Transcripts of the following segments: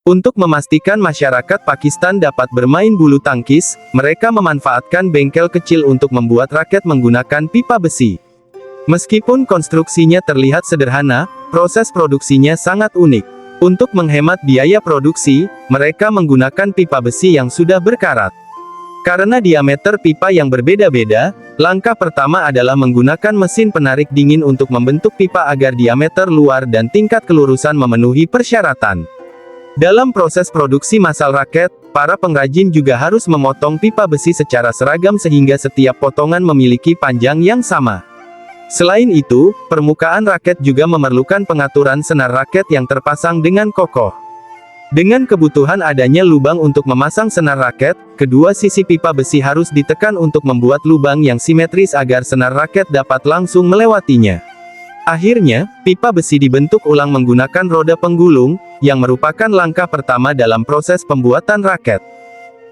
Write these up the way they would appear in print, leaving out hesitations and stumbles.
Untuk memastikan masyarakat Pakistan dapat bermain bulu tangkis, mereka memanfaatkan bengkel kecil untuk membuat raket menggunakan pipa besi. Meskipun konstruksinya terlihat sederhana, proses produksinya sangat unik. Untuk menghemat biaya produksi, mereka menggunakan pipa besi yang sudah berkarat. Karena diameter pipa yang berbeda-beda, langkah pertama adalah menggunakan mesin penarik dingin untuk membentuk pipa agar diameter luar dan tingkat kelurusan memenuhi persyaratan. Dalam proses produksi massal raket, para pengrajin juga harus memotong pipa besi secara seragam sehingga setiap potongan memiliki panjang yang sama. Selain itu, permukaan raket juga memerlukan pengaturan senar raket yang terpasang dengan kokoh. Dengan kebutuhan adanya lubang untuk memasang senar raket, kedua sisi pipa besi harus ditekan untuk membuat lubang yang simetris agar senar raket dapat langsung melewatinya. Akhirnya, pipa besi dibentuk ulang menggunakan roda penggulung, yang merupakan langkah pertama dalam proses pembuatan raket.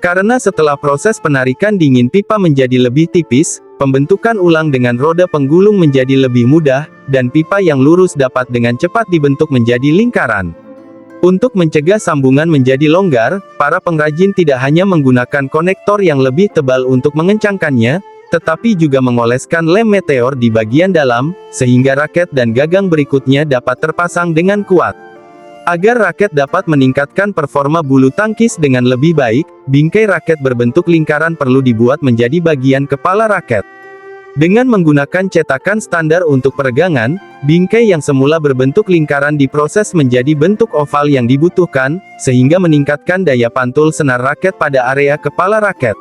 Karena setelah proses penarikan dingin pipa menjadi lebih tipis, pembentukan ulang dengan roda penggulung menjadi lebih mudah, dan pipa yang lurus dapat dengan cepat dibentuk menjadi lingkaran. Untuk mencegah sambungan menjadi longgar, para pengrajin tidak hanya menggunakan konektor yang lebih tebal untuk mengencangkannya, tetapi juga mengoleskan lem meteor di bagian dalam, sehingga raket dan gagang berikutnya dapat terpasang dengan kuat. Agar raket dapat meningkatkan performa bulu tangkis dengan lebih baik, bingkai raket berbentuk lingkaran perlu dibuat menjadi bagian kepala raket. Dengan menggunakan cetakan standar untuk peregangan, bingkai yang semula berbentuk lingkaran diproses menjadi bentuk oval yang dibutuhkan, sehingga meningkatkan daya pantul senar raket pada area kepala raket.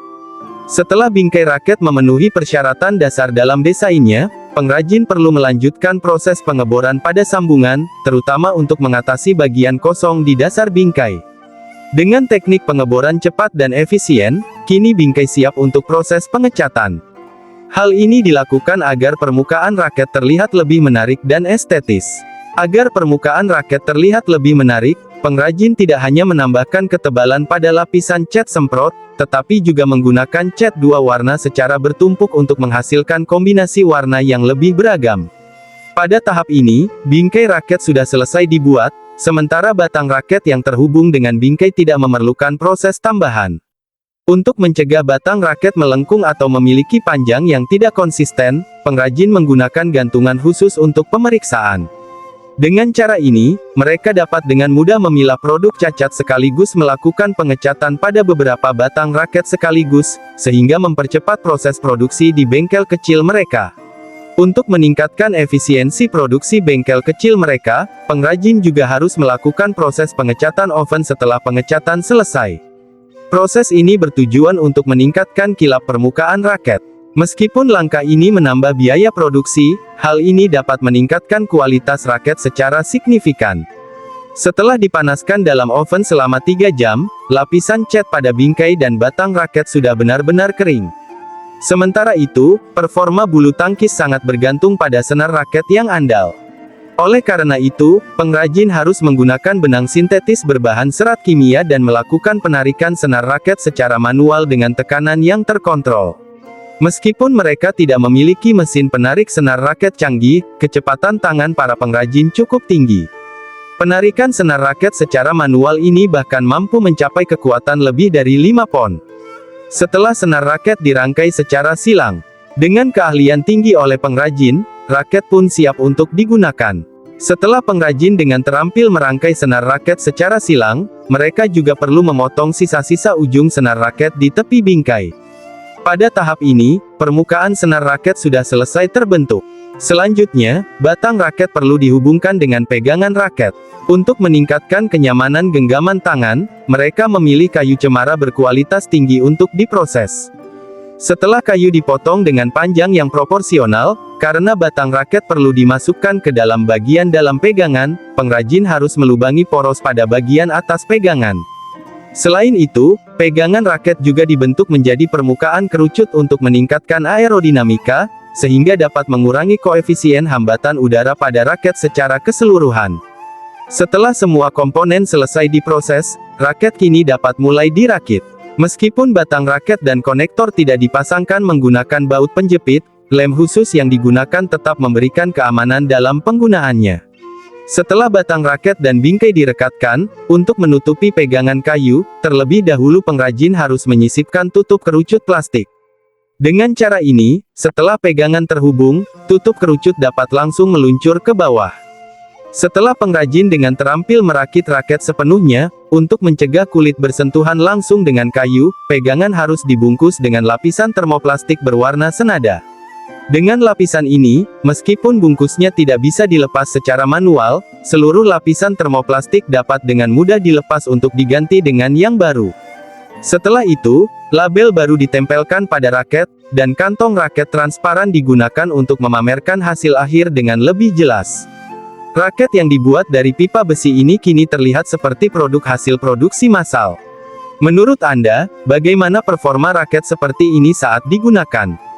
Setelah bingkai raket memenuhi persyaratan dasar dalam desainnya, pengrajin perlu melanjutkan proses pengeboran pada sambungan, terutama untuk mengatasi bagian kosong di dasar bingkai. Dengan teknik pengeboran cepat dan efisien, kini bingkai siap untuk proses pengecatan. Hal ini dilakukan agar permukaan raket terlihat lebih menarik dan estetis. Agar permukaan raket terlihat lebih menarik, pengrajin tidak hanya menambahkan ketebalan pada lapisan cat semprot, tetapi juga menggunakan cat dua warna secara bertumpuk untuk menghasilkan kombinasi warna yang lebih beragam. Pada tahap ini, bingkai raket sudah selesai dibuat, sementara batang raket yang terhubung dengan bingkai tidak memerlukan proses tambahan. Untuk mencegah batang raket melengkung atau memiliki panjang yang tidak konsisten, pengrajin menggunakan gantungan khusus untuk pemeriksaan. Dengan cara ini, mereka dapat dengan mudah memilah produk cacat sekaligus melakukan pengecatan pada beberapa batang raket sekaligus, sehingga mempercepat proses produksi di bengkel kecil mereka. Untuk meningkatkan efisiensi produksi bengkel kecil mereka, pengrajin juga harus melakukan proses pengecatan oven setelah pengecatan selesai. Proses ini bertujuan untuk meningkatkan kilap permukaan raket. Meskipun langkah ini menambah biaya produksi, hal ini dapat meningkatkan kualitas raket secara signifikan. Setelah dipanaskan dalam oven selama 3 jam, lapisan cat pada bingkai dan batang raket sudah benar-benar kering. Sementara itu, performa bulu tangkis sangat bergantung pada senar raket yang andal. Oleh karena itu, pengrajin harus menggunakan benang sintetis berbahan serat kimia dan melakukan penarikan senar raket secara manual dengan tekanan yang terkontrol. Meskipun mereka tidak memiliki mesin penarik senar raket canggih, kecepatan tangan para pengrajin cukup tinggi. Penarikan senar raket secara manual ini bahkan mampu mencapai kekuatan lebih dari 5 pon. Setelah senar raket dirangkai secara silang, dengan keahlian tinggi oleh pengrajin, raket pun siap untuk digunakan. Setelah pengrajin dengan terampil merangkai senar raket secara silang, mereka juga perlu memotong sisa-sisa ujung senar raket di tepi bingkai. Pada tahap ini, permukaan senar raket sudah selesai terbentuk. Selanjutnya, batang raket perlu dihubungkan dengan pegangan raket. Untuk meningkatkan kenyamanan genggaman tangan, mereka memilih kayu cemara berkualitas tinggi untuk diproses. Setelah kayu dipotong dengan panjang yang proporsional, karena batang raket perlu dimasukkan ke dalam bagian dalam pegangan, pengrajin harus melubangi poros pada bagian atas pegangan. Selain itu, pegangan raket juga dibentuk menjadi permukaan kerucut untuk meningkatkan aerodinamika, sehingga dapat mengurangi koefisien hambatan udara pada raket secara keseluruhan. Setelah semua komponen selesai diproses, raket kini dapat mulai dirakit. Meskipun batang raket dan konektor tidak dipasangkan menggunakan baut penjepit, lem khusus yang digunakan tetap memberikan keamanan dalam penggunaannya. Setelah batang raket dan bingkai direkatkan, untuk menutupi pegangan kayu, terlebih dahulu pengrajin harus menyisipkan tutup kerucut plastik. Dengan cara ini, setelah pegangan terhubung, tutup kerucut dapat langsung meluncur ke bawah. Setelah pengrajin dengan terampil merakit raket sepenuhnya, untuk mencegah kulit bersentuhan langsung dengan kayu, pegangan harus dibungkus dengan lapisan termoplastik berwarna senada. Dengan lapisan ini, meskipun bungkusnya tidak bisa dilepas secara manual, seluruh lapisan termoplastik dapat dengan mudah dilepas untuk diganti dengan yang baru. Setelah itu, label baru ditempelkan pada raket, dan kantong raket transparan digunakan untuk memamerkan hasil akhir dengan lebih jelas. Raket yang dibuat dari pipa besi ini kini terlihat seperti produk hasil produksi massal. Menurut Anda, bagaimana performa raket seperti ini saat digunakan?